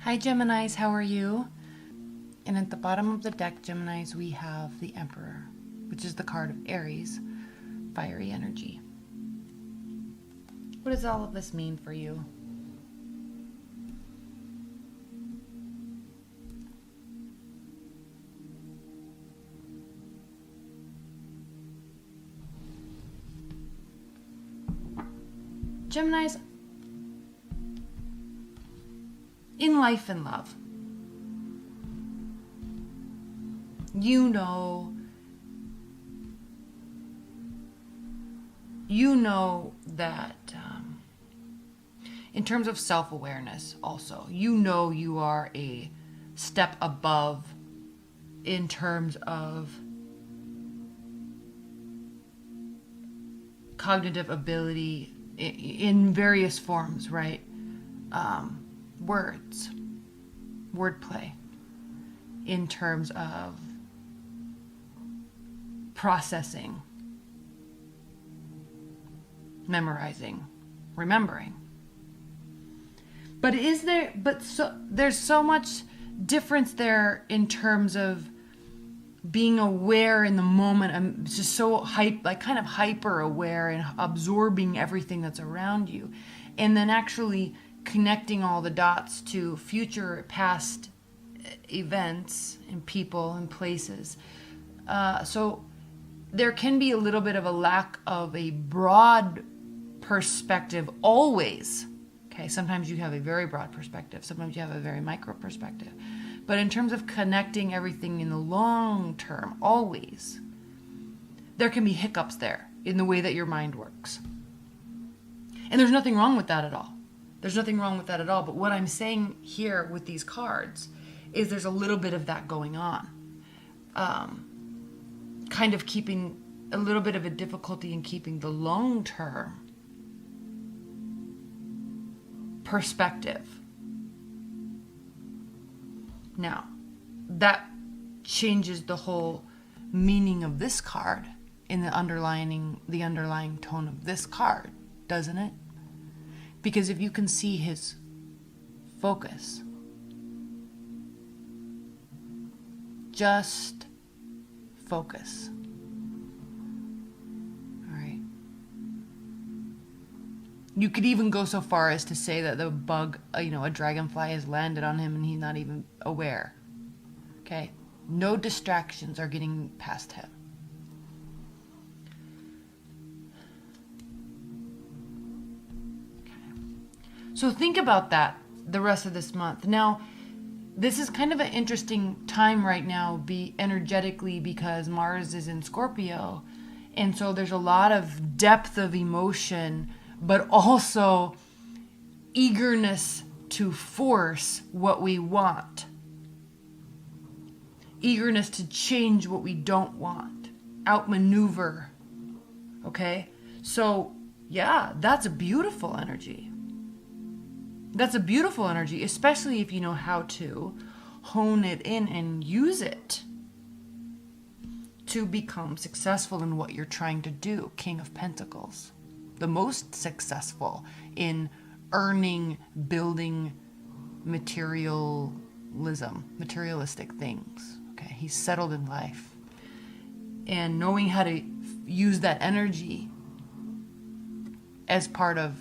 Hi Geminis, how are you? And at the bottom of the deck, Geminis, we have the Emperor, which is the card of Aries, fiery energy. What does all of this mean for you? Geminis, in life and love, you know that in terms of self-awareness also, you are a step above in terms of cognitive ability in various forms, right? Words, wordplay, in terms of processing, memorizing, remembering. But there's so much difference there in terms of being aware in the moment. I'm just so kind of hyper aware and absorbing everything that's around you, and then actually connecting all the dots to future, past events and people and places. So there can be a little bit of a lack of a broad perspective always. Okay, sometimes you have a very broad perspective. Sometimes you have a very micro perspective. But in terms of connecting everything in the long term, always, there can be hiccups there in the way that your mind works. And there's nothing wrong with that at all. There's nothing wrong with that at all. But what I'm saying here with these cards is there's a little bit of that going on. Kind of keeping a little bit of a difficulty in keeping the long-term perspective. Now, that changes the whole meaning of this card in the underlying tone of this card, doesn't it? Because if you can see his focus, just focus. All right. You could even go so far as to say that the bug, a dragonfly has landed on him and he's not even aware. Okay? No distractions are getting past him. So think about that the rest of this month. Now, this is kind of an interesting time right now, energetically, because Mars is in Scorpio. And so there's a lot of depth of emotion, but also eagerness to force what we want. Eagerness to change what we don't want. Outmaneuver. Okay? So, yeah, that's a beautiful energy. That's a beautiful energy, especially if you know how to hone it in and use it to become successful in what you're trying to do. King of Pentacles. The most successful in earning, building materialistic things. Okay, he's settled in life. And knowing how to use that energy as part of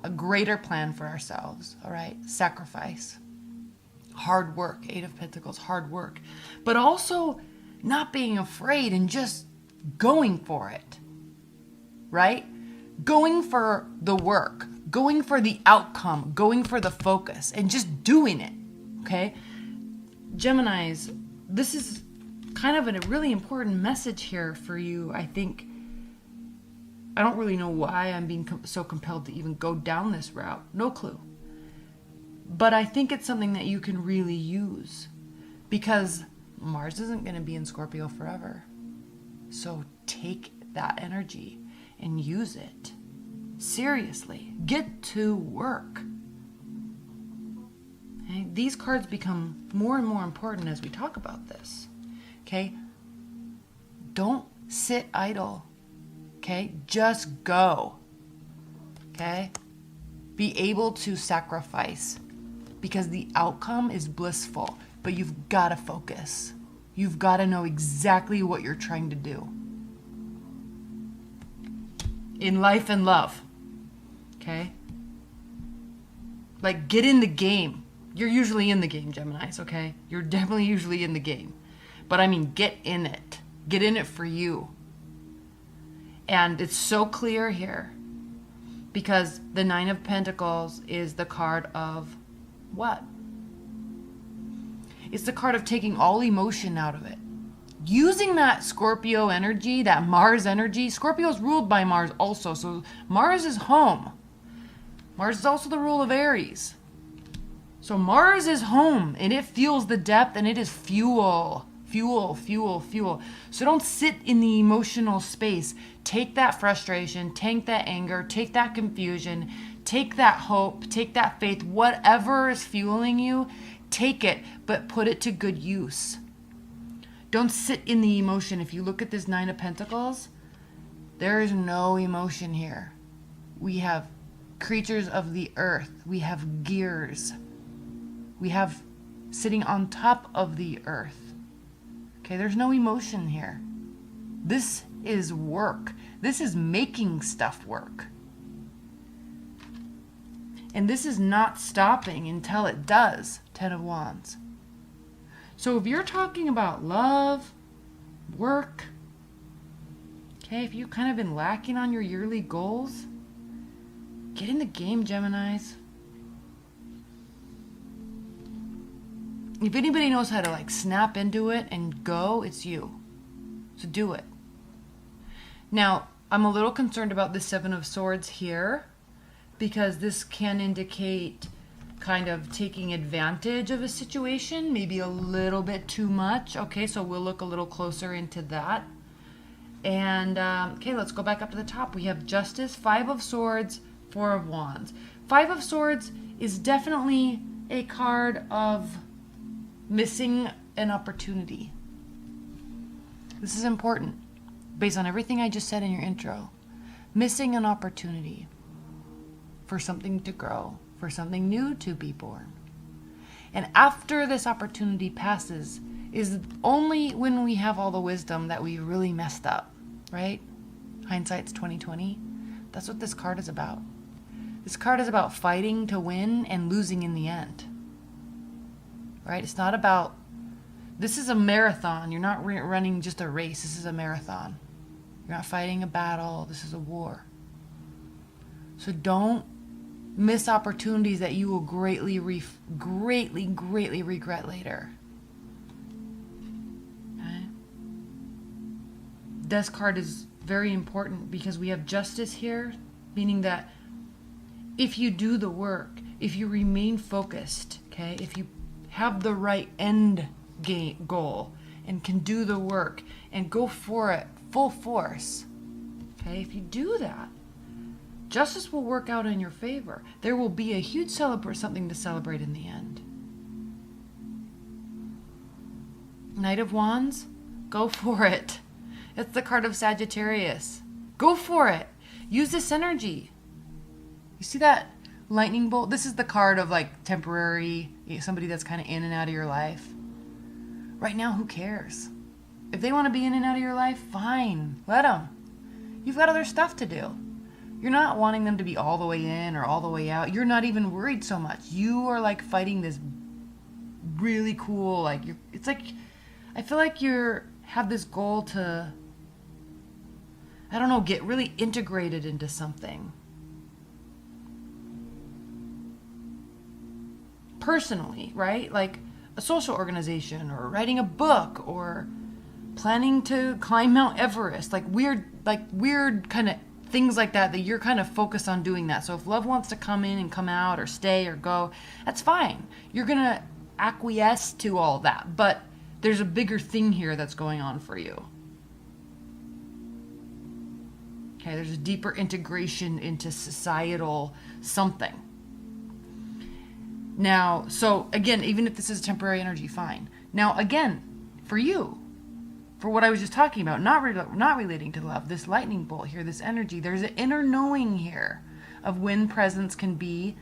a greater plan for ourselves, all right? Sacrifice, hard work, Eight of Pentacles, hard work, but also not being afraid and just going for it, right? Going for the work, going for the outcome, going for the focus, and just doing it, okay? Geminis, this is kind of a really important message here for you, I think. I don't really know why I'm being so compelled to even go down this route. No clue. But I think it's something that you can really use, because Mars isn't going to be in Scorpio forever. So take that energy and use it. Seriously. Get to work. Okay? These cards become more and more important as we talk about this. Okay? Don't sit idle. Okay? Just go. Okay? Be able to sacrifice. because the outcome is blissful, but you've got to focus. You've got to know exactly what you're trying to do in life and love. Okay? Like, get in the game. You're usually in the game, Geminis, okay? You're definitely usually in the game. But I mean, get in it. Get in it for you. And it's so clear here because the Nine of Pentacles is the card of what? It's the card of taking all emotion out of it. Using that Scorpio energy, that Mars energy. Scorpio is ruled by Mars also, so Mars is home. Mars is also the rule of Aries. So Mars is home, and it fuels the depth, and it is fuel. Fuel, fuel, fuel. So don't sit in the emotional space. Take that frustration, take that anger, take that confusion, take that hope, take that faith, whatever is fueling you, take it, but put it to good use. Don't sit in the emotion. If you look at this Nine of Pentacles, there is no emotion here. We have creatures of the earth. We have gears. We have sitting on top of the earth. Okay, there's no emotion here. This is work. This is making stuff work. And this is not stopping until it does. Ten of Wands. So if you're talking about love, work, okay, if you've kind of been lacking on your yearly goals, get in the game, Geminis. If anybody knows how to like snap into it and go, it's you. So do it. Now, I'm a little concerned about the Seven of Swords here because this can indicate kind of taking advantage of a situation, maybe a little bit too much. Okay, so we'll look a little closer into that. And, okay, let's go back up to the top. We have Justice, Five of Swords, Four of Wands. Five of Swords is definitely a card of missing an opportunity. This is important based on everything I just said in your intro. Missing an opportunity for something to grow, for something new to be born. And after this opportunity passes is only when we have all the wisdom that we really messed up, right? Hindsight's 2020. That's what this card is about. This card is about fighting to win and losing in the end. Right? It's not about, this is a marathon. You're not running just a race. This is a marathon. You're not fighting a battle. This is a war. So don't miss opportunities that you will greatly regret later. Okay? This card is very important because we have Justice here, meaning that if you do the work, if you remain focused, okay, if you have the right end goal and can do the work and go for it full force, okay, if you do that, justice will work out in your favor. There will be a huge something to celebrate in the end. Knight of Wands, go for it. It's the card of Sagittarius. Go for it. Use this energy. You see that lightning bolt? This is the card of like temporary, somebody that's kind of in and out of your life. Right now, who cares? If they want to be in and out of your life, fine. Let them. You've got other stuff to do. You're not wanting them to be all the way in or all the way out. You're not even worried so much. You are like fighting this really cool, like it's like, I feel like have this goal to, I don't know, get really integrated into something. Personally, right? Like a social organization or writing a book or planning to climb Mount Everest, like weird kind of things like that you're kind of focused on doing that. So if love wants to come in and come out or stay or go, that's fine. You're going to acquiesce to all that. But there's a bigger thing here that's going on for you. Okay, there's a deeper integration into societal something. Now, so again, even if this is temporary energy, fine. Now, again, for you, for what I was just talking about, not relating to love, this lightning bolt here, this energy, there's an inner knowing here of when presence can be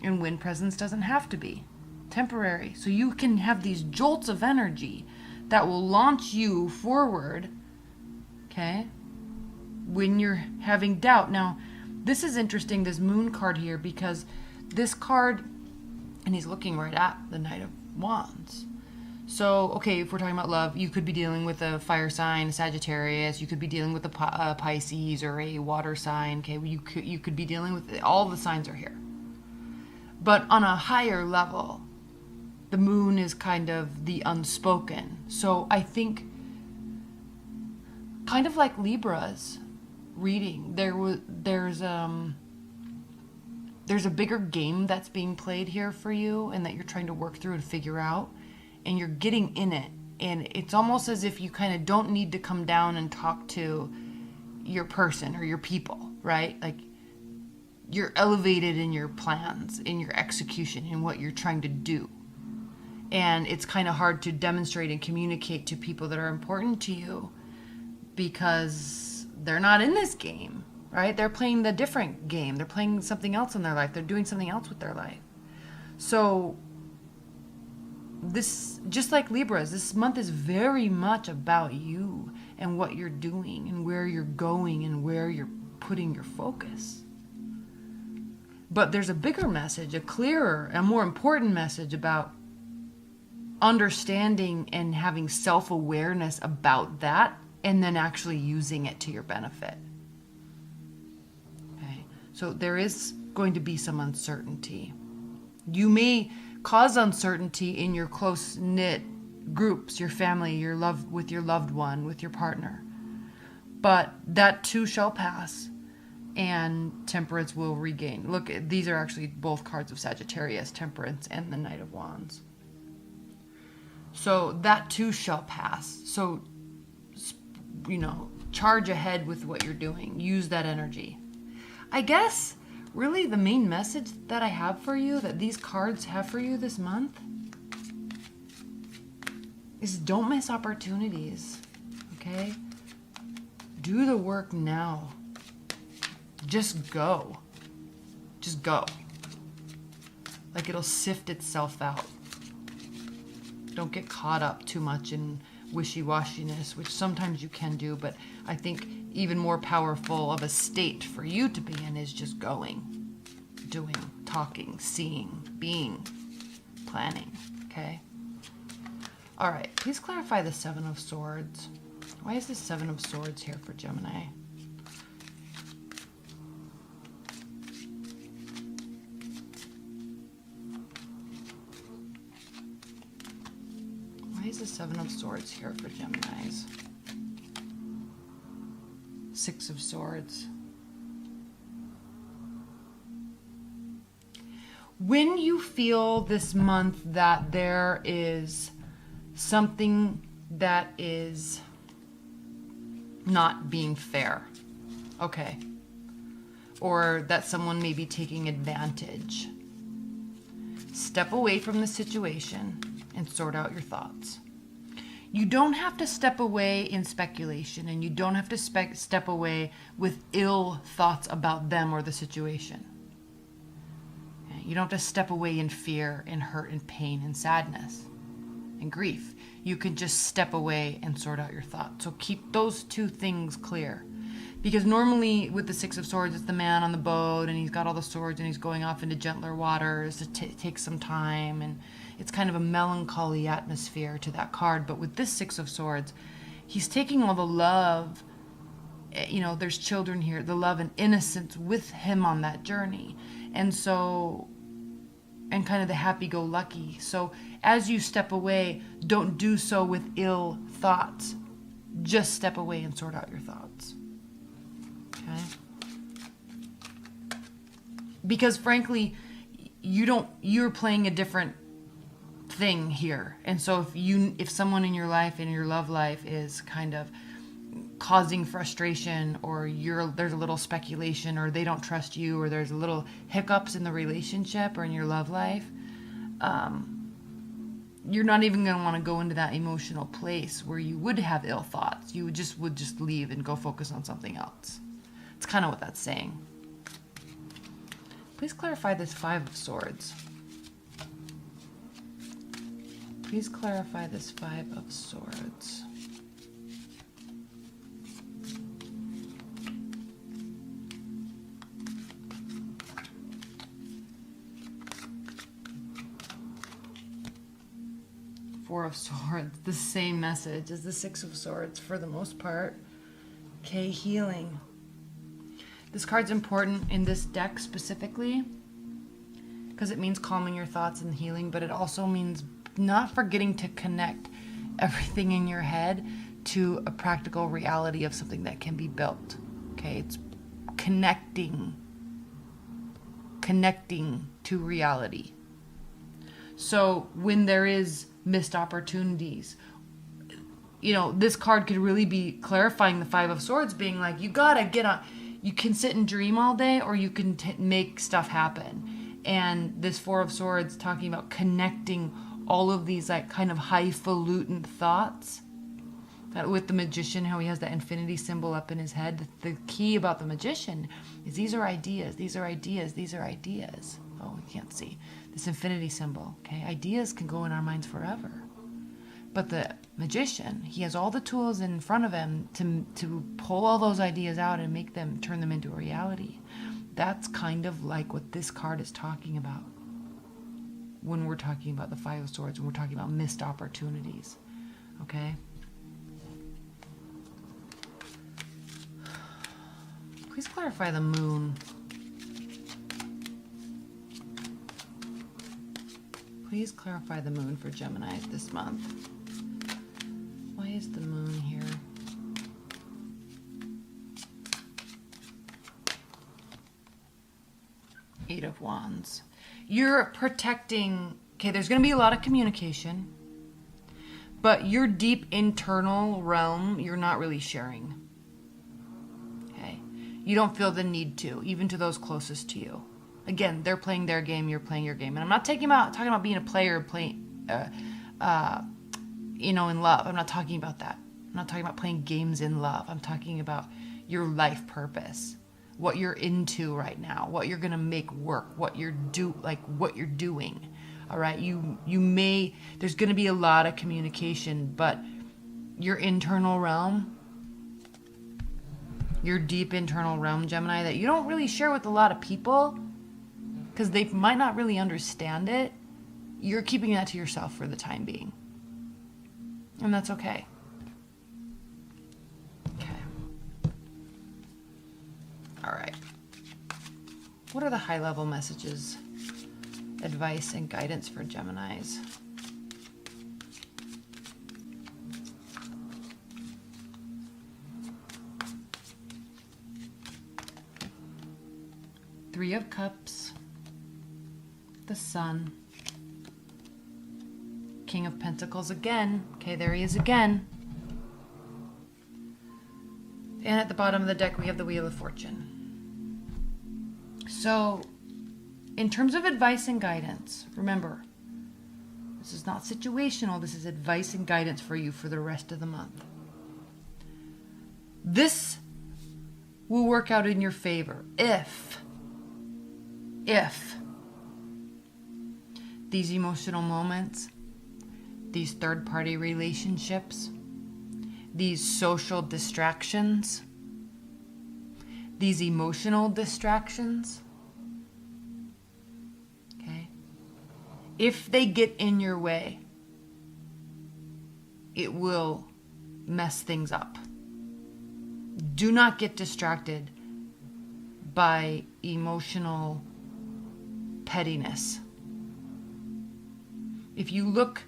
And wind presence doesn't have to be temporary. So you can have these jolts of energy that will launch you forward, okay, when you're having doubt. Now, this is interesting, this moon card here, because this card, and he's looking right at the Knight of Wands. So, okay, if we're talking about love, you could be dealing with a fire sign, a Sagittarius. You could be dealing with a Pisces or a water sign. Okay, you could be dealing with, all the signs are here. But on a higher level, the moon is kind of the unspoken. So I think, kind of like Libra's reading, there's a bigger game that's being played here for you, and that you're trying to work through and figure out, and you're getting in it. And it's almost as if you kind of don't need to come down and talk to your person or your people, right? Like, you're elevated in your plans, in your execution, in what you're trying to do. And it's kind of hard to demonstrate and communicate to people that are important to you because they're not in this game, right? They're playing the different game. They're playing something else in their life. They're doing something else with their life. So this, just like Libra's, this month is very much about you and what you're doing and where you're going and where you're putting your focus. But there's a bigger message, a clearer, a more important message about understanding and having self-awareness about that, and then actually using it to your benefit. Okay, so there is going to be some uncertainty. You may cause uncertainty in your close-knit groups, your family, with your loved one, with your partner. But that too shall pass, and temperance will regain. Look, these are actually both cards of Sagittarius, temperance and the Knight of Wands. So that too shall pass. So, charge ahead with what you're doing. Use that energy. I guess really the main message that I have for you, that these cards have for you this month, is don't miss opportunities, okay? Do the work now. Just go. Just go. Like, it'll sift itself out. Don't get caught up too much in wishy-washiness, which sometimes you can do, but I think even more powerful of a state for you to be in is just going, doing, talking, seeing, being, planning, okay? All right, please clarify the Seven of Swords. Why is the Seven of Swords here for Gemini? Why is the Seven of Swords here for Geminis? Six of Swords. When you feel this month that there is something that is not being fair, okay, or that someone may be taking advantage, step away from the situation and sort out your thoughts. You don't have to step away in speculation, and you don't have to step away with ill thoughts about them or the situation. You don't have to step away in fear and hurt and pain and sadness and grief. You can just step away and sort out your thoughts. So keep those two things clear. Because normally with the Six of Swords, it's the man on the boat, and he's got all the swords, and he's going off into gentler waters to take some time, and it's kind of a melancholy atmosphere to that card. But with this Six of Swords, he's taking all the love, there's children here, the love and innocence with him on that journey. And kind of the happy-go-lucky. So as you step away, don't do so with ill thoughts. Just step away and sort out your thoughts. Okay? Because frankly, you're playing a different thing here. And so if someone in your life, in your love life, is kind of causing frustration, or there's a little speculation, or they don't trust you, or there's a little hiccups in the relationship or in your love life, you're not even going to want to go into that emotional place where you would have ill thoughts. You would just leave and go focus on something else. It's kind of what that's saying. Please clarify this Five of Swords. Please clarify this Five of Swords. Four of Swords, the same message as the Six of Swords for the most part. Okay, healing. This card's important in this deck specifically because it means calming your thoughts and healing, but it also means not forgetting to connect everything in your head to a practical reality of something that can be built. Okay, it's connecting to reality. So when there is missed opportunities, you know, this card could really be clarifying the Five of Swords, being like, you gotta get on. You can sit and dream all day, or you can make stuff happen. And this Four of Swords talking about connecting all of these like kind of highfalutin thoughts. That with the Magician, how he has that infinity symbol up in his head. The key about the Magician is these are ideas, these are ideas, these are ideas. Oh, we can't see. This infinity symbol, okay? Ideas can go in our minds forever. But the Magician, he has all the tools in front of him to pull all those ideas out and make them, turn them into a reality. That's kind of like what this card is talking about when we're talking about the Five of Swords, when we're talking about missed opportunities, okay? Please clarify the Moon. Please clarify the Moon for Gemini this month. Why is the Moon here? Eight of Wands. You're protecting, okay, there's going to be a lot of communication, but your deep internal realm, you're not really sharing. Okay? You don't feel the need to, even to those closest to you. Again, they're playing their game, you're playing your game. And I'm not talking about being a player playing, you know, in love. I'm not talking about that. I'm not talking about playing games in love. I'm talking about your life purpose, what you're into right now, what you're gonna make work, what you're doing. All right, there's gonna be a lot of communication, but your internal realm, your deep internal realm, Gemini, that you don't really share with a lot of people because they might not really understand it. You're keeping that to yourself for the time being. And that's okay. Okay. All right. What are the high-level messages, advice, and guidance for Geminis? Three of Cups, the Sun, King of Pentacles again. Okay, there he is again. And at the bottom of the deck, we have the Wheel of Fortune. So, in terms of advice and guidance, remember, this is not situational. This is advice and guidance for you for the rest of the month. This will work out in your favor if these emotional moments, these third-party relationships, these social distractions, these emotional distractions, okay, if they get in your way, it will mess things up. Do not get distracted by emotional pettiness. If you look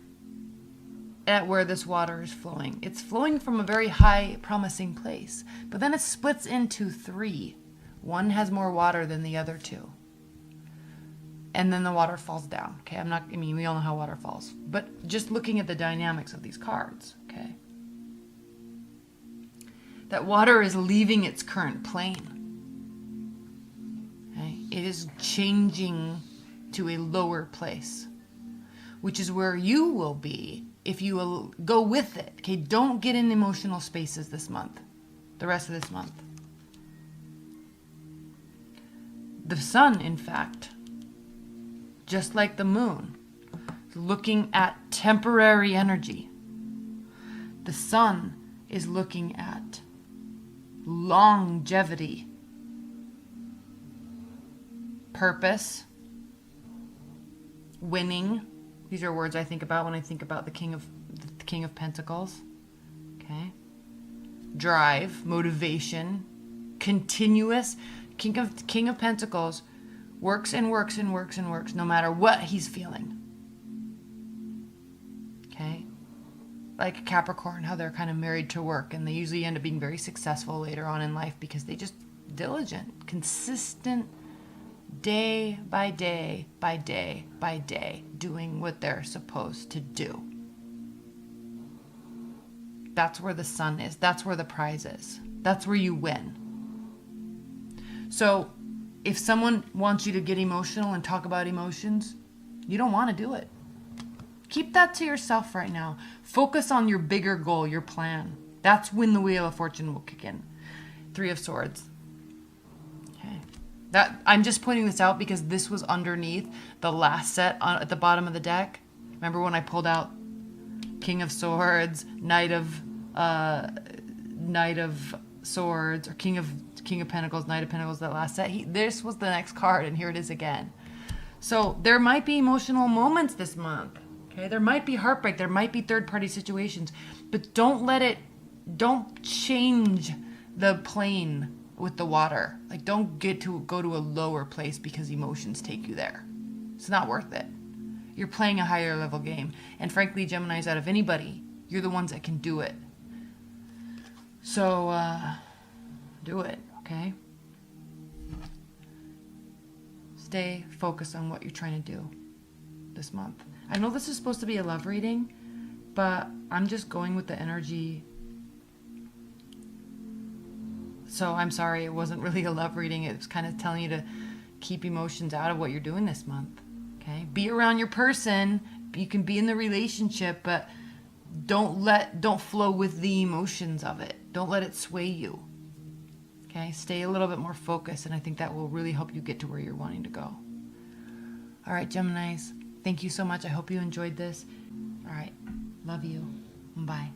at where this water is flowing, it's flowing from a very high, promising place, but then it splits into three. One has more water than the other two. And then the water falls down. Okay, we all know how water falls, but just looking at the dynamics of these cards, okay? That water is leaving its current plane. Okay? It is changing to a lower place, which is where you will be if you will go with it. Okay, don't get in emotional spaces this month, the rest of this month. The sun, in fact, just like the moon, is looking at temporary energy. The sun is looking at longevity, purpose, winning. These are words I think about when I think about the King of Pentacles. Okay. Drive, motivation, continuous. King of Pentacles works and works and works and works no matter what he's feeling. Okay. Like Capricorn, how they're kind of married to work, and they usually end up being very successful later on in life because they just diligent, consistent, day by day by day by day, doing what they're supposed to do. That's where the sun is. That's where the prize is. That's where you win. So if someone wants you to get emotional and talk about emotions, you don't want to do it. Keep that to yourself right now. Focus on your bigger goal, your plan. That's when the Wheel of Fortune will kick in. 3 of Swords. Okay. I'm just pointing this out because this was underneath the last set at the bottom of the deck. Remember when I pulled out King of Swords, Knight of Swords, or King of Pentacles, Knight of Pentacles, that last set? This was the next card, and here it is again. So there might be emotional moments this month. Okay, there might be heartbreak, there might be third-party situations, but don't change the plane with the water. Like, don't go to a lower place because emotions take you there. It's not worth it. You're playing a higher level game. And frankly, Geminis, out of anybody, you're the ones that can do it. So, do it, okay? Stay focused on what you're trying to do this month. I know this is supposed to be a love reading, but I'm just going with the energy. So I'm sorry, it wasn't really a love reading. It was kind of telling you to keep emotions out of what you're doing this month. Okay? Be around your person. You can be in the relationship, but don't flow with the emotions of it. Don't let it sway you. Okay? Stay a little bit more focused, and I think that will really help you get to where you're wanting to go. All right, Geminis. Thank you so much. I hope you enjoyed this. All right. Love you. Bye.